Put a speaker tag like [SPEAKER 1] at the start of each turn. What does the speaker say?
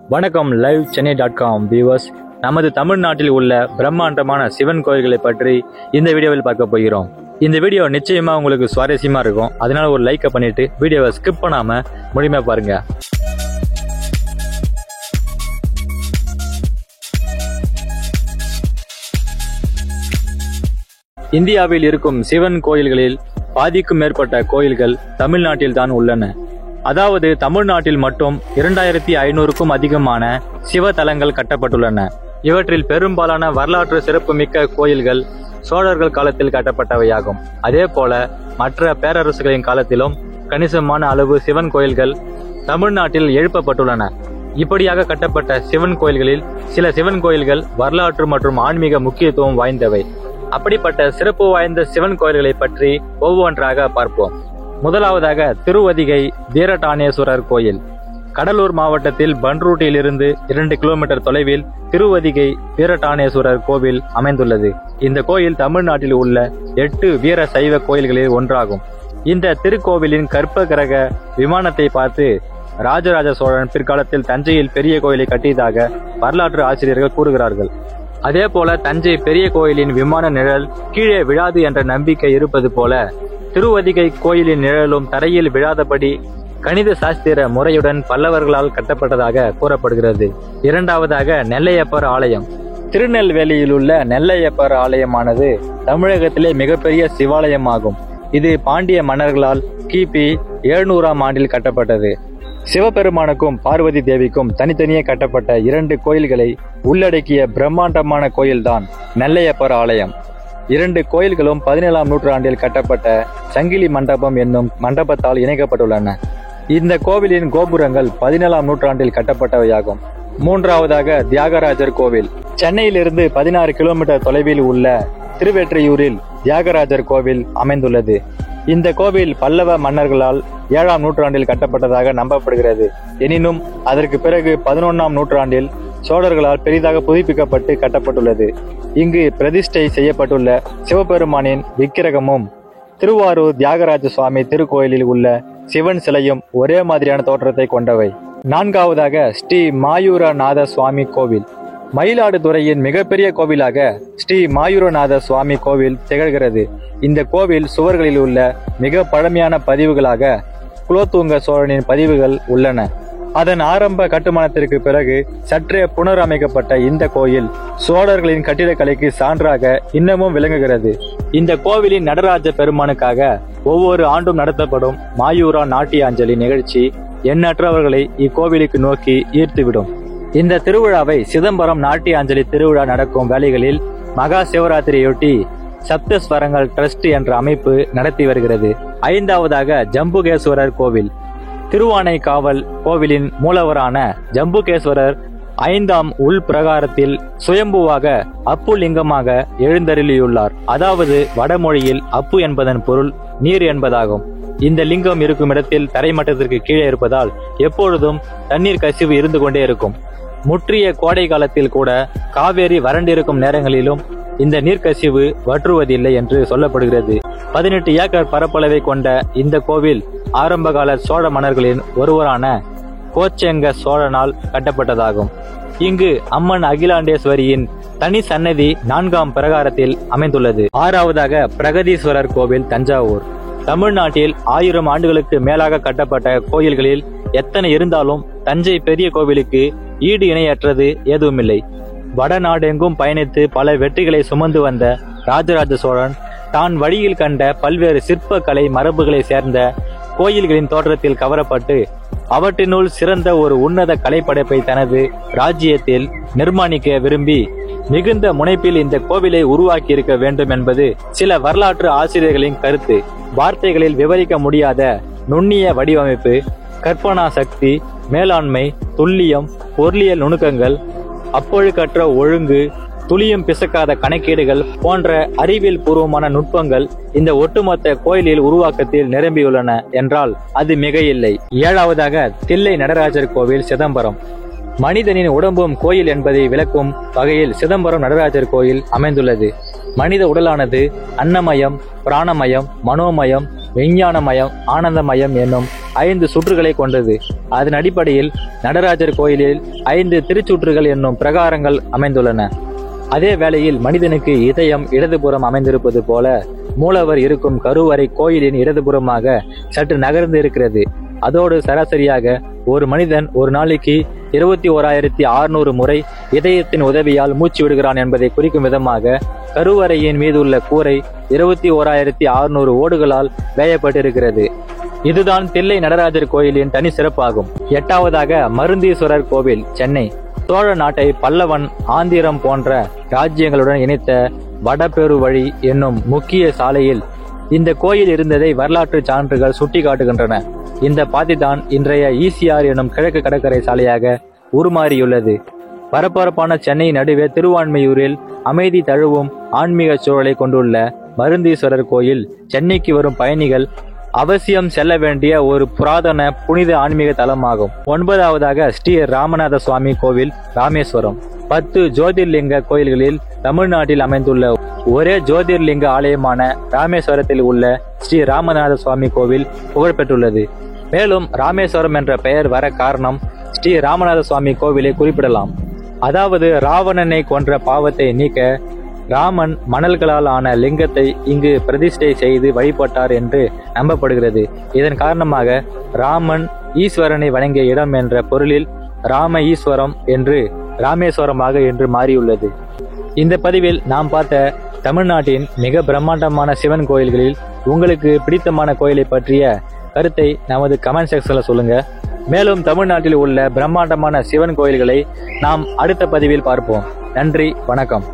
[SPEAKER 1] வணக்கம் live சென்னை.com viewers. நமது தமிழ்நாட்டில் உள்ள பிரம்மாண்டமான சிவன் கோயில்களை பற்றி இந்த வீடியோவில் பார்க்க போகிறோம். இந்த வீடியோ நிச்சயமா உங்களுக்கு சுவாரஸ்யமா இருக்கும். அதனால ஒரு லைக் பண்ணிட்டு வீடியோவை ஸ்கிப் பண்ணாம முழுமையா பாருங்க. இந்தியாவில் இருக்கும் சிவன் கோயில்களில் பாதிக்கும் மேற்பட்ட கோயில்கள் தமிழ்நாட்டில் தான் உள்ளன. அதாவது தமிழ்நாட்டில் மட்டும் 2500க்கும் அதிகமான சிவ தலங்கள் கட்டப்பட்டுள்ளன. இவற்றில் பெரும்பாலான வரலாற்று சிறப்புமிக்க கோயில்கள் சோழர்கள் காலத்தில் கட்டப்பட்டவையாகும். அதே போல மற்ற பேரரசுகளின் காலத்திலும் கணிசமான அளவு சிவன் கோயில்கள் தமிழ்நாட்டில் எழுப்பப்பட்டுள்ளன. இப்படியாக கட்டப்பட்ட சிவன் கோயில்களில் சில சிவன் கோயில்கள் வரலாற்று மற்றும் ஆன்மீக முக்கியத்துவம் வாய்ந்தவை. அப்படிப்பட்ட சிறப்பு வாய்ந்த சிவன் கோயில்களை பற்றி ஒவ்வொன்றாக பார்ப்போம். முதலாவதாக திருவதிகை வீரட்டானேஸ்வரர் கோயில். கடலூர் மாவட்டத்தில் பன்ருட்டில் இருந்து 2 கிலோமீட்டர் தொலைவில் திருவதிகை வீரட்டானேஸ்வரர் கோவில் அமைந்துள்ளது. இந்த கோயில் தமிழ்நாட்டில் உள்ள 8 வீர சைவ கோயில்களில் ஒன்றாகும். இந்த திருக்கோவிலின் கற்ப கிரக விமானத்தை பார்த்து ராஜராஜ சோழன் பிற்காலத்தில் தஞ்சையில் பெரிய கோயிலை கட்டியதாக வரலாற்று ஆசிரியர்கள் கூறுகிறார்கள். அதே போல தஞ்சை பெரிய கோயிலின் விமான நிழல் கீழே விழாது என்ற நம்பிக்கை இருப்பது போல திருவதிகை கோயிலின் நிழலும் தரையில் விழாதபடி கணித சாஸ்திர முறையுடன் பல்லவர்களால் கட்டப்பட்டதாக கூறப்படுகிறது. இரண்டாவதாக நெல்லையப்பர் ஆலயம். திருநெல்வேலியில் உள்ள நெல்லையப்பர் ஆலயமானது தமிழகத்திலே மிகப்பெரிய சிவாலயமாகும். இது பாண்டிய மன்னர்களால் கிபி 700ஆம் ஆண்டில் கட்டப்பட்டது. சிவபெருமானுக்கும் பார்வதி தேவிக்கும் தனித்தனியே கட்டப்பட்ட 2 கோயில்களை உள்ளடக்கிய பிரம்மாண்டமான கோயில்தான் நெல்லையப்பர் ஆலயம். 2 கோயில்களும் 17ஆம் நூற்றாண்டில் கட்டப்பட்ட சங்கிலி மண்டபம் என்னும் மண்டபத்தால் இணைக்கப்பட்டுள்ளன. இந்த கோவிலின் கோபுரங்கள் 17ஆம் நூற்றாண்டில் கட்டப்பட்டவையாகும். மூன்றாவதாக தியாகராஜர் கோவில். சென்னையிலிருந்து 16 கிலோமீட்டர் தொலைவில் உள்ள திருவெற்றியூரில் தியாகராஜர் கோவில் அமைந்துள்ளது. இந்த கோவில் பல்லவ மன்னர்களால் 7ஆம் நூற்றாண்டில் கட்டப்பட்டதாக நம்பப்படுகிறது. எனினும் அதற்கு பிறகு 11ஆம் நூற்றாண்டில் சோழர்களால் பெரிதாக புதுப்பிக்கப்பட்டு கட்டப்பட்டுள்ளது. இங்கு பிரதிஷ்டை செய்யப்பட்டுள்ள சிவபெருமானின் விக்கிரகமும் திருவாரூர் தியாகராஜ சுவாமி திருக்கோயிலில் உள்ள சிவன் சிலையும் ஒரே மாதிரியான தோற்றத்தை கொண்டவை. நான்காவதாக ஸ்ரீ மாயூரநாத சுவாமி கோவில். மயிலாடுதுறையின் மிகப்பெரிய கோவிலாக ஸ்ரீ மாயூரநாத சுவாமி கோவில் திகழ்கிறது. இந்த கோவில் சுவர்களில் உள்ள மிக பழமையான பதிவுகளாக குலோத்துங்க சோழனின் பதிவுகள் உள்ளன. அதன் ஆரம்ப கட்டுமானத்திற்கு பிறகு சற்றே புனரமைக்கப்பட்ட இந்த கோயில் சோழர்களின் கட்டிடக்கலைக்கு சான்றாக இன்னமும் விளங்குகிறது. இந்த கோவிலின் நடராஜ பெருமானுக்காக ஒவ்வொரு ஆண்டும் நடத்தப்படும் மாயூரா நாட்டியாஞ்சலி நிகழ்ச்சி எண்ணற்றவர்களை இக்கோவிலுக்கு நோக்கி ஈர்த்துவிடும். இந்த திருவிழாவை சிதம்பரம் நாட்டியாஞ்சலி திருவிழா நடக்கும் வேளைகளில் மகா சிவராத்திரியொட்டி சப்தஸ்வரங்கள் டிரஸ்ட் என்ற அமைப்பு நடத்தி வருகிறது. ஐந்தாவதாக ஜம்புகேஸ்வரர் கோவில். திருவானைக்காவல் கோவிலின் மூலவரான ஜம்புகேஸ்வரர் 5ஆம் உள் பிரகாரத்தில் சுயம்புவாக அப்பு லிங்கமாக எழுந்தருளியுள்ளார். அதாவது வடமொழியில் அப்பு என்பதன் பொருள் நீர் என்பதாகும். இந்த லிங்கம் இருக்கும் இடத்தில் தரைமட்டத்திற்கு கீழே இருப்பதால் எப்பொழுதும் தண்ணீர் கசிவு இருந்து கொண்டே இருக்கும். முற்றிய கோடை காலத்தில் கூட காவேரி வறண்டிருக்கும் நேரங்களிலும் இந்த நீர்க்கசிவு வற்றுவதில்லை என்று சொல்லப்படுகிறது. 18 ஏக்கர் பரப்பளவை கொண்ட இந்த கோவில் ஆரம்பகால சோழ மன்னர்களின் ஒருவரான கோச்செங்க சோழனால் கட்டப்பட்டதாகும். இங்கு அம்மன் அகிலாண்டேஸ்வரியின் தனி சன்னதி 4ஆம் பிரகாரத்தில் அமைந்துள்ளது. ஆறாவதாக பிரகதீஸ்வரர் கோவில் தஞ்சாவூர். தமிழ்நாட்டில் 1000 ஆண்டுகளுக்கு மேலாக கட்டப்பட்ட கோயில்களில் எத்தனை இருந்தாலும் தஞ்சை பெரிய கோவிலுக்கு ஈடு இணையற்றது எதுவுமில்லை. வடநாடெங்கும் பயணித்து பல வெற்றிகளை சுமந்து வந்த ராஜராஜ சோழன் தான் வழியில் கண்ட பல்வேறு சிற்ப கலை மரபுகளை சேர்ந்த கோயில்களின் தோற்றத்தில் கவரப்பட்டு அவற்றினுள் சிறந்த ஒரு உன்னத கலைப்படைப்பை தனது ராஜ்யத்தில் நிர்மாணிக்க விரும்பி மிகுந்த முனைப்பில் இந்த கோவிலை உருவாக்கி இருக்க வேண்டும் என்பது சில வரலாற்று ஆசிரியர்களின் கருத்து. வார்த்தைகளில் விவரிக்க முடியாத நுண்ணிய வடிவமைப்பு, கற்பனா சக்தி, மேலாண்மை, துல்லியம், பொருளியல் நுணுக்கங்கள், அப்பொழுக்கற்ற ஒழுங்கு, துளியும் பிசக்காத கணக்கீடுகள் போன்ற அறிவியல் பூர்வமான நுட்பங்கள் இந்த ஒட்டுமொத்த கோயிலில் உருவாக்கத்தில் நிரம்பியுள்ளன என்றால் அது மிக இல்லை. ஏழாவதாக தில்லை நடராஜர் கோவில் சிதம்பரம். மனிதனின் உடம்பும் கோயில் என்பதை விளக்கும் வகையில் சிதம்பரம் நடராஜர் கோயில் அமைந்துள்ளது. மனித உடலானது அன்னமயம், பிராணமயம், மனோமயம், விஞ்ஞானமயம், ஆனந்தமயம் என்னும் 5 சுற்றுகளை கொண்டது. அதன் அடிப்படையில் நடராஜர் கோயிலில் 5 திருச்சுற்றுகள் என்னும் பிரகாரங்கள் அமைந்துள்ளன. அதே வேளையில் மனிதனுக்கு இதயம் இடதுபுறம் அமைந்திருப்பது போல மூலவர் இருக்கும் கருவறை கோயிலின் இடதுபுறமாக சற்று நகர்ந்து இருக்கிறது. அதோடு சராசரியாக ஒரு மனிதன் ஒரு நாளைக்கு 21,600 முறை இதயத்தின் உதவியால் மூச்சு விடுகிறான் என்பதை குறிக்கும் விதமாக கருவறையின் மீதுள்ள கூரை 21,600 ஓடுகளால் வேயப்பட்டிருக்கிறது. இதுதான் தில்லை நடராஜர் கோயிலின் தனி சிறப்பாகும். 8வதாக மருந்தீஸ்வரர் கோவில், சென்னை. சோழ நாட்டை பல்லவன், ஆந்திரம் போன்ற ராஜ்யங்களுடன் இணைத்த வடபெருவழி என்னும் முக்கிய சாலையில் இந்த கோயில் இருந்ததை வரலாற்று சான்றுகள் சுட்டிக்காட்டுகின்றன. இந்த பாதைதான் இன்றைய ஈசிஆர் எனும் கிழக்கு கடற்கரை சாலையாக உருமாறியுள்ளது. பரபரப்பான சென்னை நடுவே திருவான்மையூரில் அமைதி தழுவும் ஆன்மீக சூழலை கொண்டுள்ள மருந்தீஸ்வரர் கோயில் சென்னைக்கு வரும் பயணிகள் அவசியம் செல்ல வேண்டிய ஒரு புராதன புனித ஆன்மீக தலமாகும். 9வதாக ஸ்ரீ ராமநாத சுவாமி கோவில், ராமேஸ்வரம். 10 ஜோதிர்லிங்க கோயில்களில் தமிழ்நாட்டில் அமைந்துள்ள ஒரே ஜோதிர்லிங்க ஆலயமான ராமேஸ்வரத்தில் உள்ள ஸ்ரீ ராமநாத சுவாமி கோவில் புகழ்பெற்றுள்ளது. மேலும் ராமேஸ்வரம் என்ற பெயர் வர காரணம் ஸ்ரீ ராமநாத சுவாமி கோவிலை குறிப்பிடலாம். அதாவது ராவணனை கொன்ற பாவத்தை நீக்க ராமன் மணல்களால் ஆன லிங்கத்தை இங்கு பிரதிஷ்டை செய்து வழிபட்டார் என்று நம்பப்படுகிறது. இதன் காரணமாக ராமன் ஈஸ்வரனை வணங்கிய இடம் என்ற பொருளில் ராம ஈஸ்வரம் என்று ராமேஸ்வரமாக என்று மாறியுள்ளது. இந்த பதிவில் நாம் பார்த்த தமிழ்நாட்டின் மிக பிரம்மாண்டமான சிவன் கோயில்களில் உங்களுக்கு பிடித்தமான கோயிலை பற்றிய கருத்தை நமது கமெண்ட் செக்ஷன்ல சொல்லுங்க. மேலும் தமிழ்நாட்டில் உள்ள பிரம்மாண்டமான சிவன் கோயில்களை நாம் அடுத்த பதிவில் பார்ப்போம். நன்றி, வணக்கம்.